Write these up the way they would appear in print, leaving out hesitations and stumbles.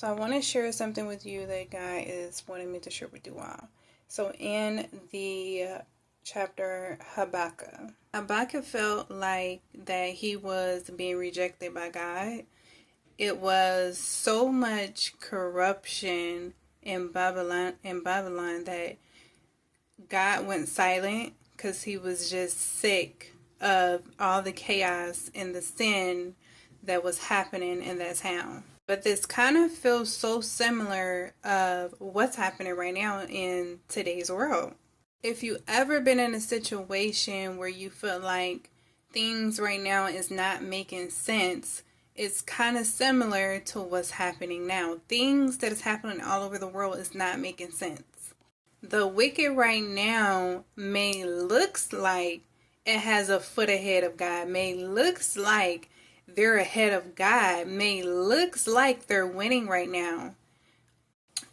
So I want to share something with you that God is wanting me to share with you all. So in the chapter Habakkuk felt like that he was being rejected by God. It was so much corruption in Babylon that God went silent because he was just sick of all the chaos and the sin that was happening in that town. But this kind of feels so similar of what's happening right now in today's world. If you ever been in a situation where you feel like things right now is not making sense, it's kind of similar to what's happening now. Things that is happening all over the world is not making sense. The wicked right now may looks like it has a foot ahead of God, may looks like they're ahead of God, may looks like they're winning right now,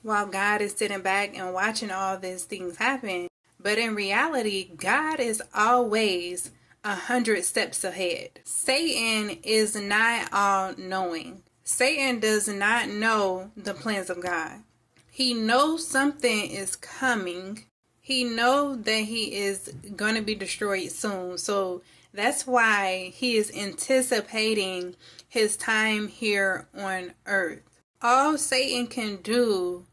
while God is sitting back and watching all these things happen. But in reality, God is always 100 steps ahead. Satan is not all knowing. Satan does not know the plans of God. He knows something is coming. He knows that he is going to be destroyed soon. So that's why he is anticipating his time here on earth. All Satan can do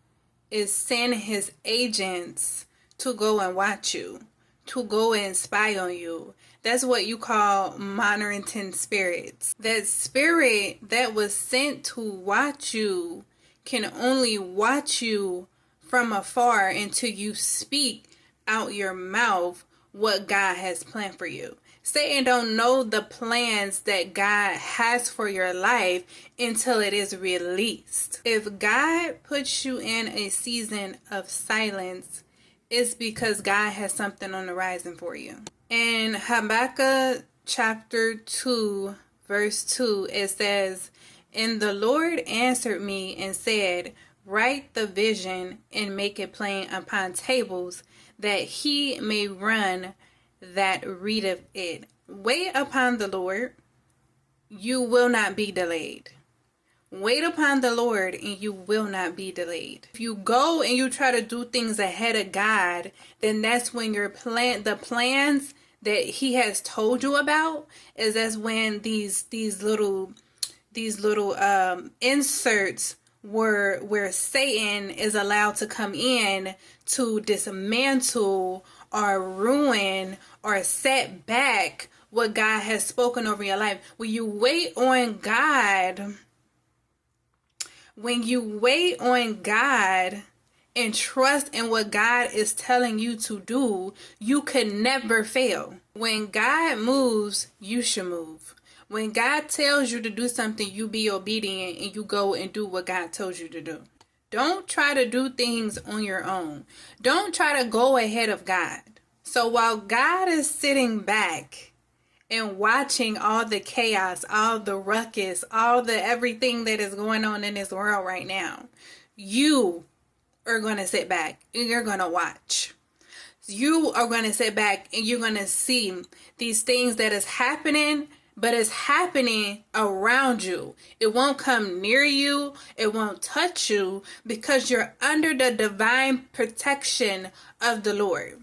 is send his agents to go and watch you, to go and spy on you. That's what you call monitoring spirits. That spirit that was sent to watch you can only watch you from afar until you speak out your mouth what God has planned for you. Satan don't know the plans that God has for your life until it is released. If God puts you in a season of silence, it's because God has something on the horizon for you. In Habakkuk chapter 2, verse 2, it says, "And the Lord answered me and said, Write the vision and make it plain upon tables, that he may run that readeth it." Wait upon the Lord, you will not be delayed. Wait upon the Lord and you will not be delayed. If you go and you try to do things ahead of God, then that's when the plans that he has told you about, that's when these little inserts where Satan is allowed to come in to dismantle or ruin or set back what God has spoken over your life. When you wait on God and trust in what God is telling you to do, you can never fail. When God moves, you should move. When God tells you to do something, you be obedient and you go and do what God tells you to do. Don't try to do things on your own. Don't try to go ahead of God. So while God is sitting back and watching all the chaos, all the ruckus, all the everything that is going on in this world right now, you are going to sit back and you're going to watch. You are going to sit back and you're going to see these things that is happening, but it's happening around you. It won't come near you. It won't touch you because you're under the divine protection of the Lord.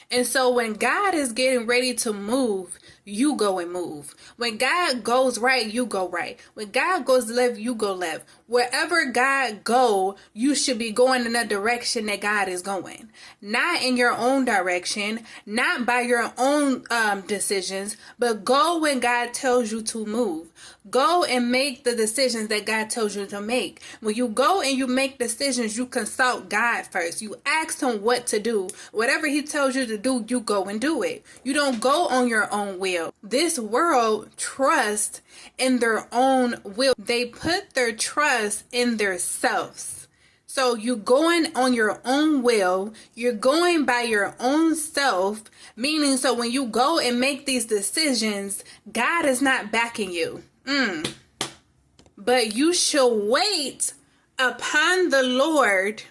And so when God is getting ready to move, you go and move. When God goes right, you go right. When God goes left, you go left. Wherever God go, you should be going in the direction that God is going. Not in your own direction, not by your own decisions, but go when God tells you to move. Go and make the decisions that God tells you to make. When you go and you make decisions, you consult God first. You ask him what to do. Whatever he tells you to do, you go and do it. You don't go on your own will. This world trusts in their own will. They put their trust in their selves. So you're going on your own will. You're going by your own self. Meaning, so when you go and make these decisions, God is not backing you. But you shall wait upon the Lord.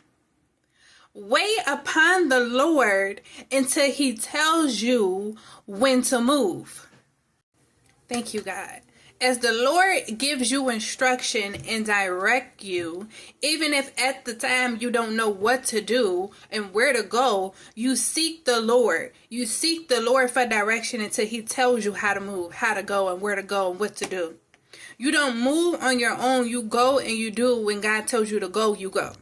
Wait upon the Lord until he tells you when to move. Thank you, God. As the Lord gives you instruction and direct you, even if at the time you don't know what to do and where to go, you seek the Lord. You seek the Lord for direction until he tells you how to move, how to go, and where to go and what to do. You don't move on your own. You go and you do. When God tells you to go, you go.